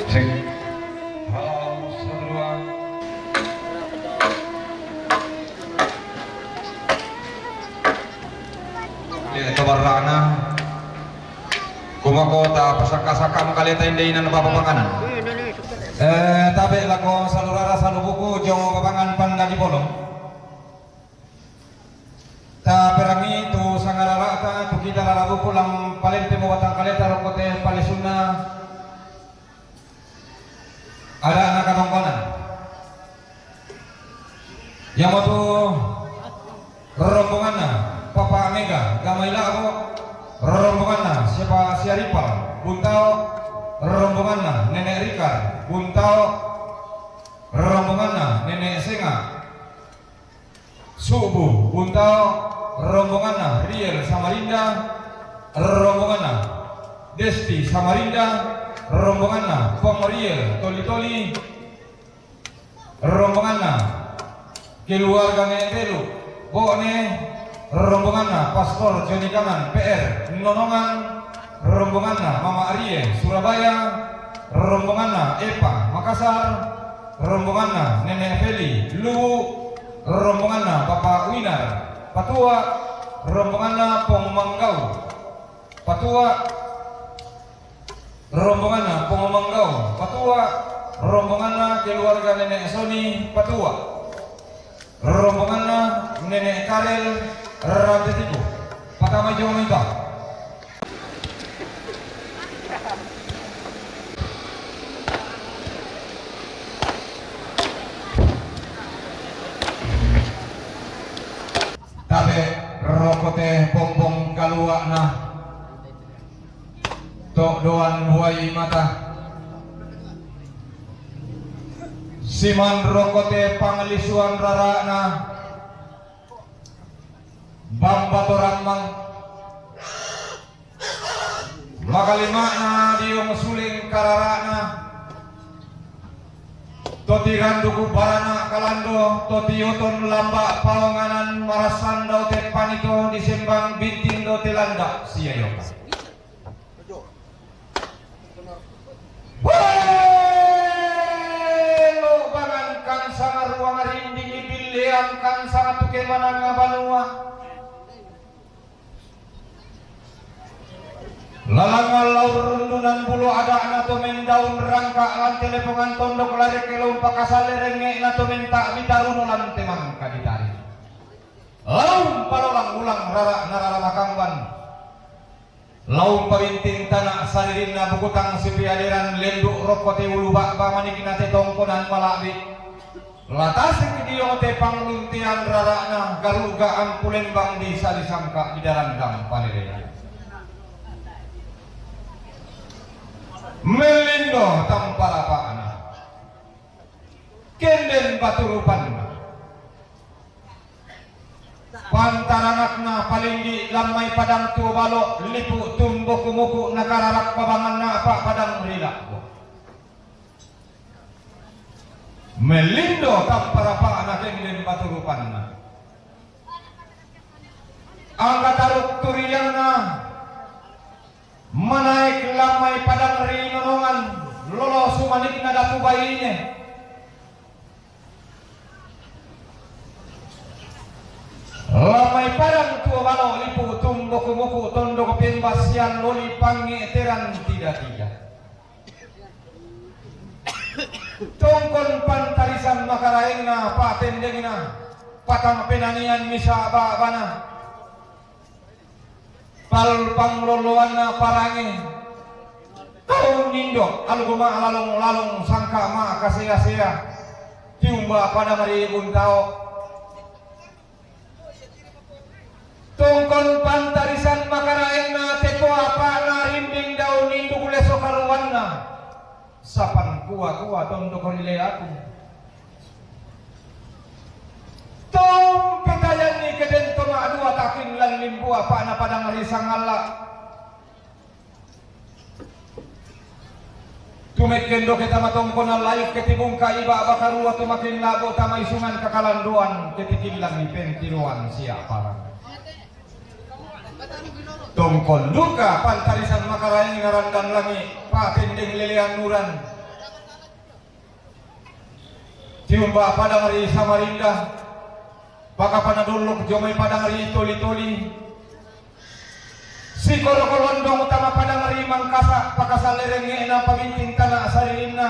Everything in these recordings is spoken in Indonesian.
Sing. Halo, semua. Ito barana. Kumakota pasaka-saka makalita hindi na napapapanganan. Tabi lako salurara salubuku jong papangan pandagi bolong. Ta perangi tu sangarara ta tu kita larabu pulang paling temu watang kaleta rokote palisuna. Ada anak katongkonan. Yang waktu rombonganna Papa Mega Gamaila aku rombonganna siapa Siaripal Buntau rombonganna Nenek Rikar Buntau rombonganna Nenek Senga Subuh Buntau rombonganna Riel Samarinda rombonganna Desti Samarinda rombonganna Pomoriel Toli-Toli rombonganna keluarga Netelu Bone rombonganna Pastor Joni Kaman PR Nonongan rombonganna Mama Arie Surabaya rombonganna Epa Makassar rombonganna Nenek Feli Luwu rombonganna Bapak Winar Patua rombonganna Pongmanggau Patua rombonganna Pongmanggau Patua rombonganna keluarga Nenek Soni Patua rombonganna Nenek Karel Rantetiku Patama Jawa Minta tabe rokote pompong kaluakna tok doan huai mata siman rokote pangelisuan rarana bambatoran mang makalimana diong suling kararana toti randuku barana kalando toti yoton lamba pawanganan marasandau te panito disembang binting do telanda siayoka kan sangat ruang rinding ibilian kan sangat tuke mananga banua lalang laur rundunan bulu ada nato mendaun rangka lan telepongan tondok lari kelum pakasale renge nato menta bitaruno lan temang kaditari laum palolang ulang rara narara makangban laum pabinting tanah saririnna bukutang sipiadiran lenduk rokote ulu bakba manikinate tongkonan malabi latasik diyo te pangluntian rarana garugaan pulembang di salisangka di darandang panelena melindo tamparapaana kenden baturupanna pantaranakna palinggi lamai padang tua balok lipu tumbuh kumuku nakararak pabanganna apa padang rilakku melindo tampara anak kenden baturupanna angga taruk turiyangna menaik lamai padang rinonongan lolo sumanik datu bayinya lamai padang tua balo lipu tumbuh kumuku tondo kepembasian loli pangi teran tidak tongkon pantarisan makaraengna patendengna patang penanian misa bana pal pangloloanna parange kau nindo algoma lalong sangka ma kasea-sea tiumba pada mari buntao tongkon pantarisan makaraengna teko apa na rinding daun induk leso karuanna sapan kuah tondo korile aku tong petayan ni keden toma dua takin lan limbu apa na padang risang Allah tumek kendo kita matongkon laik ketibung ka iba bakarua tumakin labo tamay sungan kakalanduan ketikilang ni pentiruan siapa tongkol luka pantarisan makaraing ngarandan langi patinding lilian nuran Tiumba padang ri Samarinda, baka panadulok jomay padang ri toli-toli. Si kolondong utama padang ri Mangkasa, pakasalerenge na pabinting tanah saririna.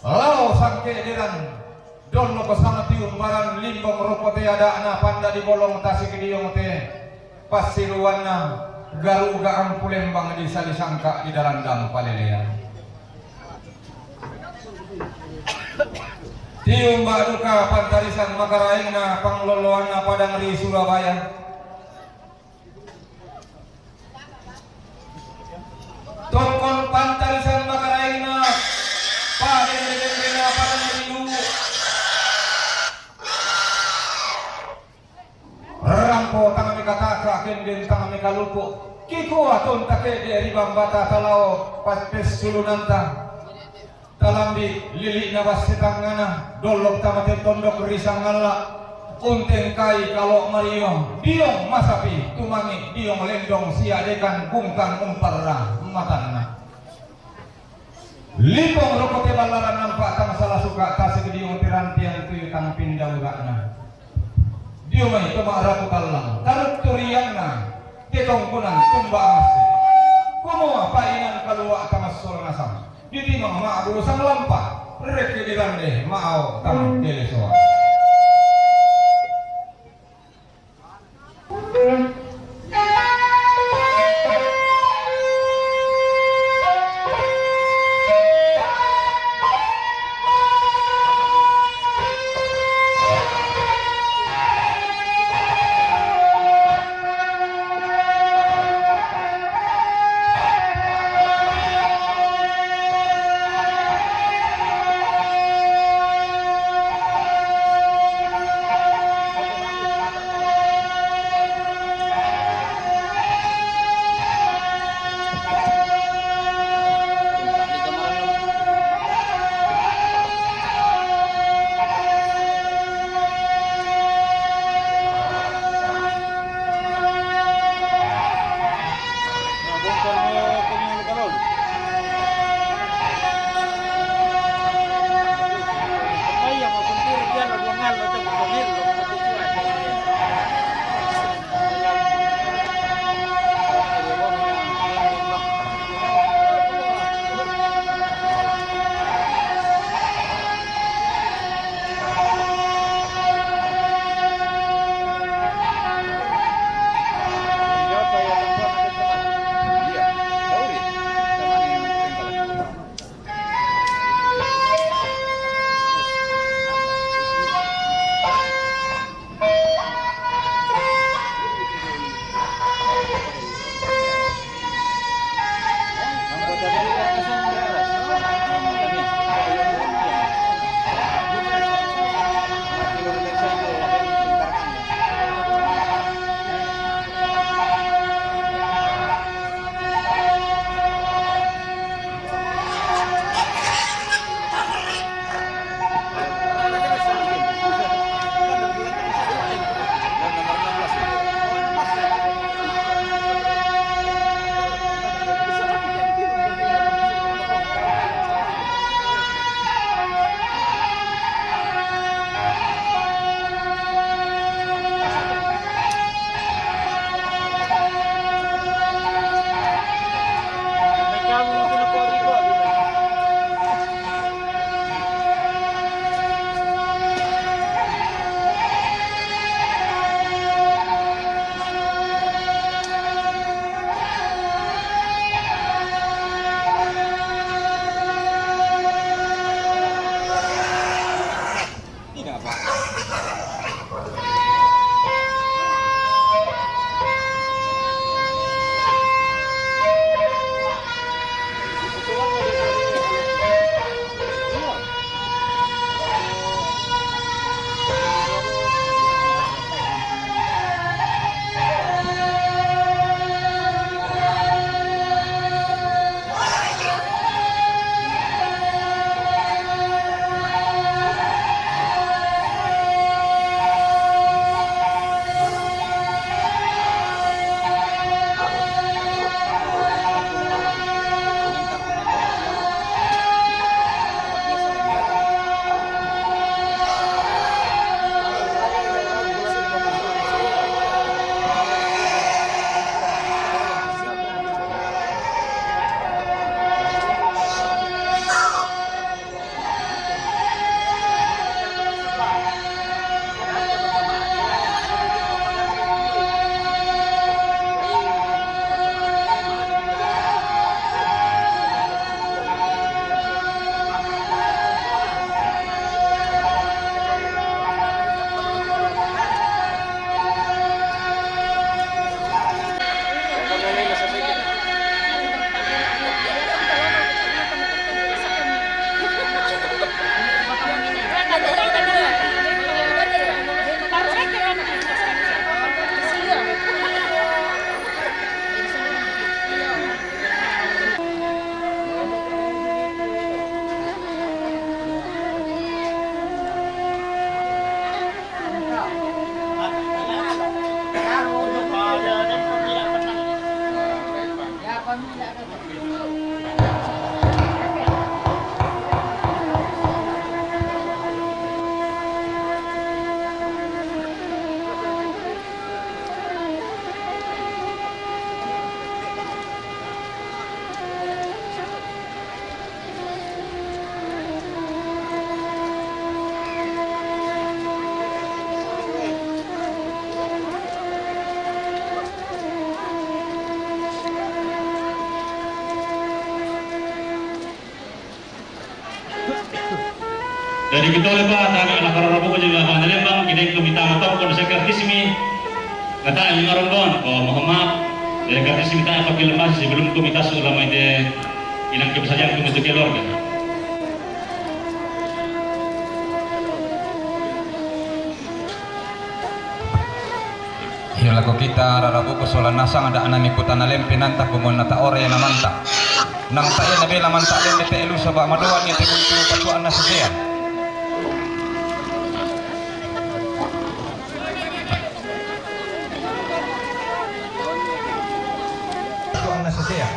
Lao sangke diran, dono ko sama tiumbaran limbong rupote ada na panda di bolong tasik diong te. Pasiruan na garuga ang pulembang di salisangka di dalandang palelean. Tiumba duka pantarisan makaraing na pangloloan na padang ri Surabaya. Tongkol pantarisan makaraing na padang na padang ri Luwu. Rampo tangami kataka kendin tangami kalupo. Kiku atun take di ribambata talao paspes sulunanta. Talambi lili na wasitangana dolok tamatin tondok risangala unteng kai kalau mario diong masapi tumangi diong lendong siadekan kungkang umparra matana limbong rokote balaran nampak tang salah suka tasik diong tirantian tuyu tang pindah urana diong mai kemara pukalang tarut turiangna tetong kunang tumba amasi kumo painan kalua tamasol nasam di timang mak urusan lampak rek di rande mau tam telesoa. Dari kita oleh Pak, kami anak orang ko juga Pak Nalembang, kita minta matang ko sa kartismi. Kata yung arambon, mohon maaf, dari kartismi tayo pagkilamas sebelum kumita sa ulama ite ilang kebesajan kumutu keluarga. Hilako kita rarabu ko solan nasang ada anan ikutan alem pinanta kumon nata ore na manta. Nang tayo na bela manta alem bete elu sa ba maduan ni tekuntu patuan na sasaya. Patuan na sasaya.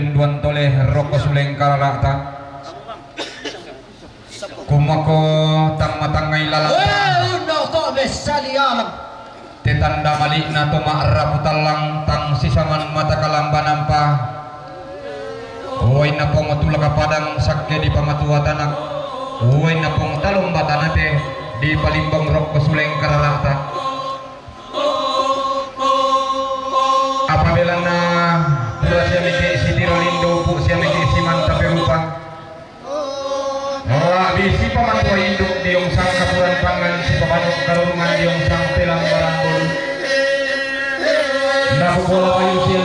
penduan toleh roko suleng kararata kumako tang matangai lalata no to besaliam tetanda malik na tumaara putalang tang sisaman mata kalamban nampa uway na pong matula kapadang sakya di pamatuwa tanak uway na pong talong batanate di palimbang roko suleng kararata apabila na pula siya miki si Tirolindo po siya miki si Manta Perupa bisi pamatuwa induk di yung sang kapuran pangan si pamanok karungan di yung sang pilang barangol nakubola kayo siya